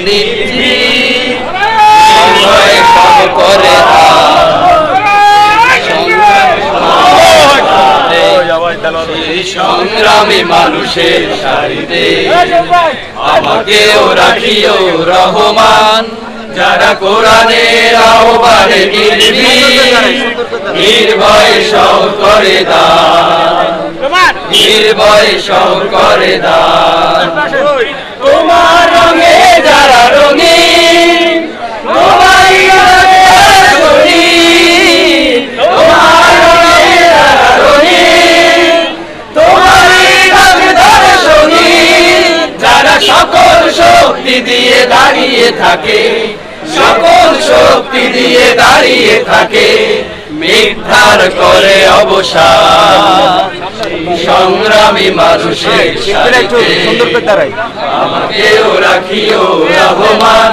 নির্ভীক নির্ভয়ে সব করে সেই সংগ্রামী মানুষের সারিতে আমাকেও রাখিও রহমান, যারা কোরআনের আহ্বানে নির্ভয়ে সব করে দান, নির্ভয়ে সব করে দান। তোমার রঙে যারা রঙিন, তোমার রঙে যারা রঙিন, তোমার যারা সকল শক্তি দিয়ে দাঁড়িয়ে থাকে, সকল শক্তি দিয়ে দাঁড়িয়ে থাকে, মিথ্যার করে অবসান সংগ্রামী মানুষের সাথে আমাকেও রাখিও রহমান,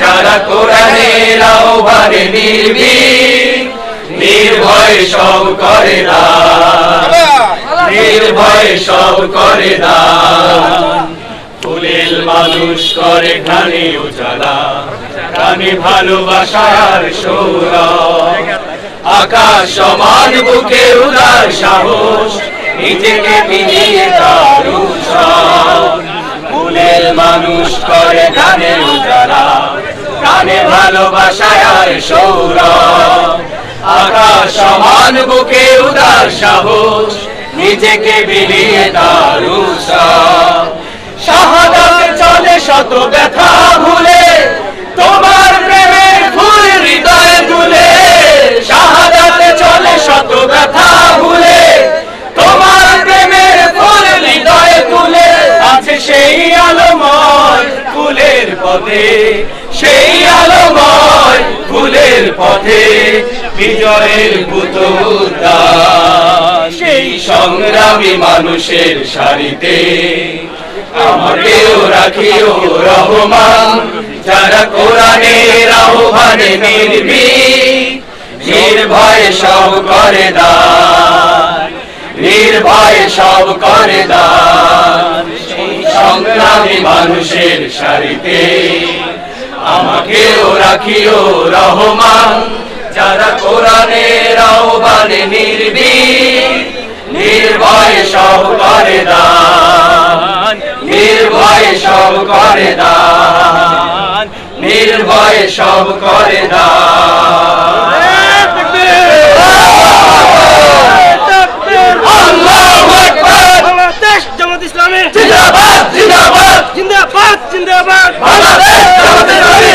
যারা কোরআনের আহ্বানে নির্ভীক নির্ভয়ে সব করে দান, নির্ভয়ে সব করে দান। ফুলেল মানুষ করে ঘানি উজালা, ঘানি ভালোবাসার সৌরভ, আকাশ সমান বুকে উদার সাহস, নিজেকে বিনিয়ে তার উৎসব। ফুলেল মানুষ করে ঘানি উজালা, ঘানি ভালোবাসার সৌরভ, আকাশ সমান বুকে উদার সাহস, নিজেকে বিনিয়ে তার উৎসব। শাহাদাতে চলে শত ব্যথা ভুলে, তোমার প্রেমের ফুল হৃদয়ে তুলে। শাহাদাতে চলে শত ব্যথা ভুলে, তোমার প্রেমের ফুল হৃদয়ে তুলে। আছে সেই আলোময় ফুলের পথে, সেই আলোময় ফুলের পথে বিজয়ের পুতুলদান। সেই সংগ্রামী মানুষের সারিতে আমাকেও রাখিও রহমান, যারা কোরআনের আহ্বানে নির্ভীক নির্ভয়ে সব করে দান, নির্ভয়ে সব করে দান। সেই সংগ্রামী মানুষের সারিতে আমাকেও রাখিও রহমান, যারা কোরআনের আহ্বানে নির্ভীক নির্ভয়ে সব করে দান, নির্ভয়ে সব করে দান, নির্ভয়ে সব করে দান। আল্লাহু আকবার। বাংলাদেশ জামাত ইসলামী জিন্দাবাদ, জিন্দাবাদ, জিন্দাবাদ, জিন্দাবাদ। বাংলাদেশ জামাত ইসলামী।